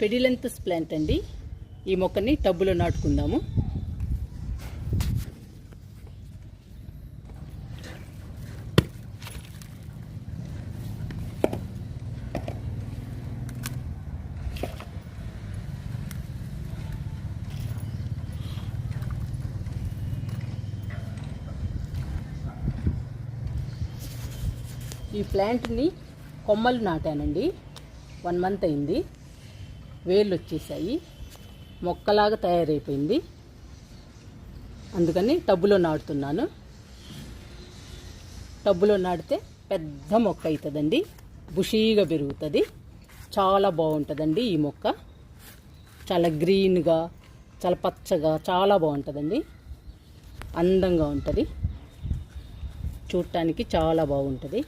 పెడిలెంతస్ plant అండి. ఈ మొక్కని టబ్బులో నాటుకుందాము. ఈ ప్లాంట్ని కొమ్మలు నాటానండి. 1 మంత్ అయింది. వేర్లు వచ్చేసాయి, మొక్కలాగా తయారైపోయింది. అందుకని టబ్బులో నాటుతున్నాను. టబ్బులో నాటితే పెద్ద మొక్క అవుతుందండి, బుషీగా పెరుగుతుంది. చాలా బాగుంటుందండి ఈ మొక్క. చాలా గ్రీన్గా, చాలా పచ్చగా, చాలా బాగుంటుందండి. అందంగా ఉంటుంది, చూడటానికి చాలా బాగుంటుంది.